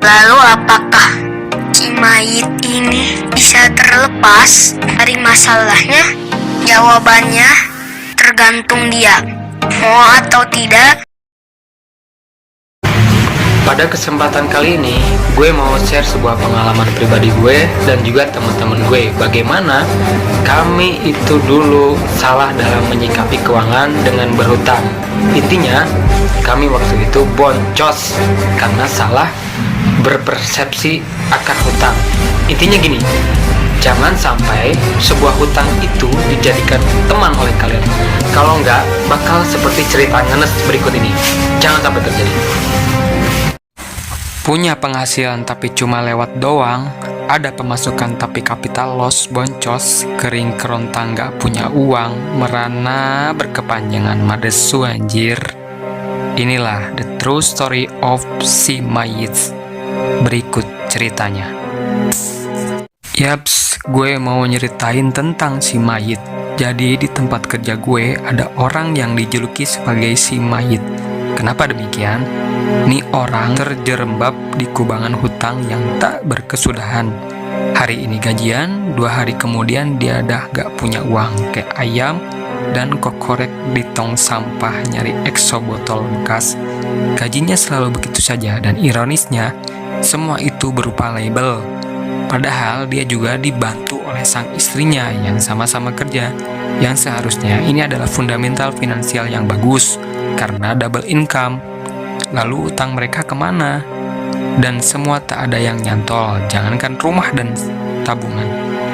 Lalu apakah Cimayit ini bisa terlepas dari masalahnya? Jawabannya tergantung dia mau atau tidak. Pada kesempatan kali ini, gue mau share sebuah pengalaman pribadi gue dan juga teman-teman gue. Bagaimana kami itu dulu salah dalam menyikapi keuangan dengan berhutang. Intinya, kami waktu itu boncos karena salah berpersepsi akan hutang. Intinya gini, jangan sampai sebuah hutang itu dijadikan teman oleh kalian. Kalau enggak, bakal seperti cerita ngenes berikut ini. Jangan sampai terjadi. Punya penghasilan tapi cuma lewat doang, ada pemasukan tapi kapital loss, boncos, kering kerontang gak punya uang, merana berkepanjangan, madesu anjir. Inilah the true story of si Mayit. Berikut ceritanya. Yaps, gue mau nyeritain tentang si Mayit. Jadi di tempat kerja gue ada orang yang dijuluki sebagai si Mayit. Kenapa demikian? Nih orang terjerembab di kubangan hutang yang tak berkesudahan. Hari ini gajian, 2 hari kemudian dia dah gak punya uang, kayak ayam dan kokorek di tong sampah nyari exo botol bekas. Gajinya selalu begitu saja, dan ironisnya semua itu berupa label. Padahal dia juga dibantu oleh sang istrinya yang sama-sama kerja, yang seharusnya ini adalah fundamental finansial yang bagus karena double income. Lalu utang mereka kemana? Dan semua tak ada yang nyantol, jangankan rumah dan tabungan.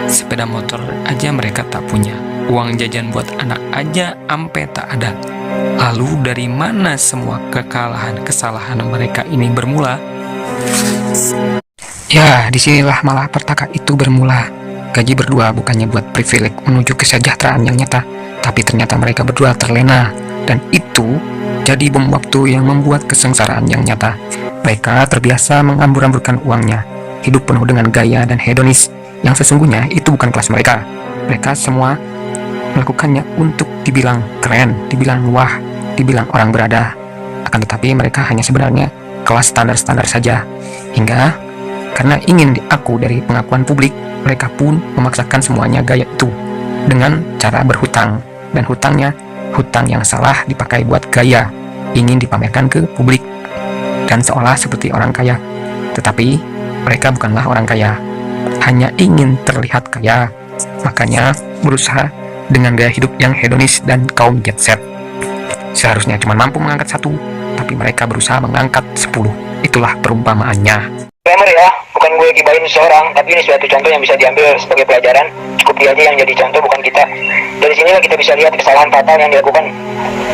Sepeda motor aja mereka tak punya, uang jajan buat anak aja ampe tak ada. Lalu dari mana semua kesalahan mereka ini bermula? Ya, disinilah malah petaka itu bermula. Gaji berdua bukannya buat privilege menuju kesejahteraan yang nyata, tapi ternyata mereka berdua terlena, dan itu jadi bom waktu yang membuat kesengsaraan yang nyata. Mereka terbiasa mengambur-amburkan uangnya, hidup penuh dengan gaya dan hedonis, yang sesungguhnya itu bukan kelas mereka. Mereka semua melakukannya untuk dibilang keren, dibilang wah, dibilang orang berada. Akan tetapi mereka hanya sebenarnya kelas standar-standar saja. Hingga karena ingin diaku dari pengakuan publik, mereka pun memaksakan semuanya gaya itu dengan cara berhutang. Dan hutangnya, hutang yang salah dipakai buat gaya, ingin dipamerkan ke publik dan seolah seperti orang kaya. Tetapi mereka bukanlah orang kaya, hanya ingin terlihat kaya. Makanya berusaha dengan gaya hidup yang hedonis dan kaum jet set. Seharusnya cuma mampu mengangkat 1, tapi mereka berusaha mengangkat 10. Itulah perumpamaannya. Disclaimer ya, bukan gue gibahin seseorang, tapi ini suatu contoh yang bisa diambil sebagai pelajaran. Cukup dia aja yang jadi contoh, bukan kita. Dari sinilah kita bisa lihat kesalahan fatal yang dilakukan.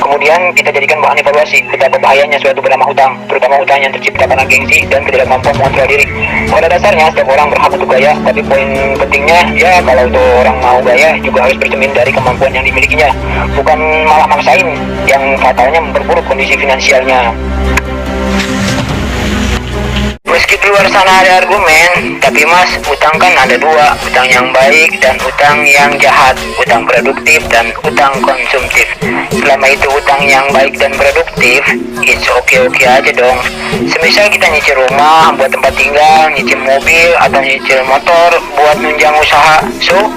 Kemudian kita jadikan bahan evaluasi betapa bahayanya suatu bernama hutang, terutama hutang yang tercipta karena gengsi dan ketidakmampuan mengontrol diri. Pada dasarnya setiap orang berhak untuk gaya, tapi poin pentingnya ya kalau itu orang mau gaya juga harus bercermin dari kemampuan yang dimilikinya, bukan malah maksain yang fatalnya memperburuk kondisi finansialnya. Meski di luar sana ada argumen, tapi mas, utang kan ada 2, utang yang baik dan utang yang jahat, utang produktif dan utang konsumtif. Selama itu utang yang baik dan produktif, it's oke-oke aja dong. Semisal kita nyicil rumah buat tempat tinggal, nyicil mobil atau nyicil motor buat nunjang usaha, so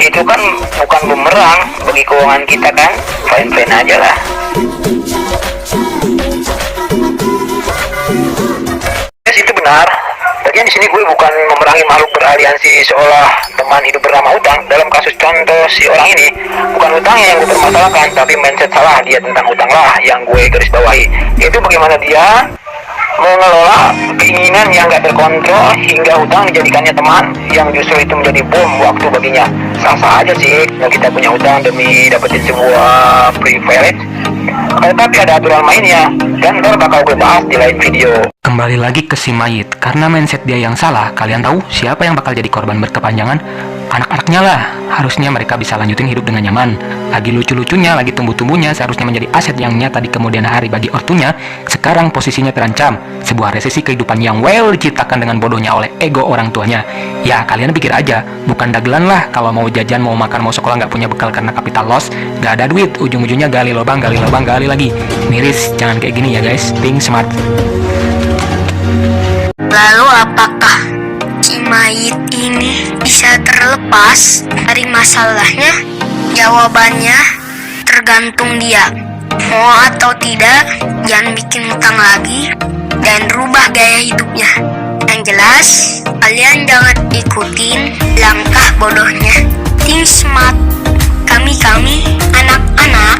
itu kan bukan bumerang bagi keuangan kita kan, fine-fine aja lah. Itu benar. Bagian di sini gue bukan memerangi makhluk beraliansi seolah teman hidup bernama utang. Dalam kasus contoh si orang ini, bukan utangnya yang gue permasalahkan, tapi mindset salah dia tentang utang lah yang gue garis bawahi. Yaitu bagaimana dia mengelola keinginan yang gak terkontrol hingga utang dijadikannya teman, yang justru itu menjadi bom waktu baginya. Sah-sah aja sih kalau kita punya utang demi dapetin sebuah privilege, tapi ada aturan mainnya, dan ntar bakal gue bahas di lain video. Kembali lagi ke si Mayit, karena mindset dia yang salah. Kalian tahu siapa yang bakal jadi korban berkepanjangan? Anak-anaknya lah. Harusnya mereka bisa lanjutin hidup dengan nyaman. Lagi lucu-lucunya, lagi tumbuh-tumbuhnya, seharusnya menjadi aset yang nyata di kemudian hari bagi ortunya. Sekarang posisinya terancam. Sebuah resesi kehidupan yang diciptakan dengan bodohnya oleh ego orang tuanya. Ya, kalian pikir aja, bukan dagelan lah kalau mau jajan, mau makan, mau sekolah nggak punya bekal karena capital loss, nggak ada duit, ujung-ujungnya gali lubang, gali lagi. Miris, jangan kayak gini ya guys. Think smart. Lalu apakah si mayit ini bisa terlepas dari masalahnya? Jawabannya tergantung dia. Mau atau tidak, jangan bikin hutang lagi dan rubah gaya hidupnya. Yang jelas, kalian jangan ikutin langkah bodohnya. Think smart. Kami anak-anak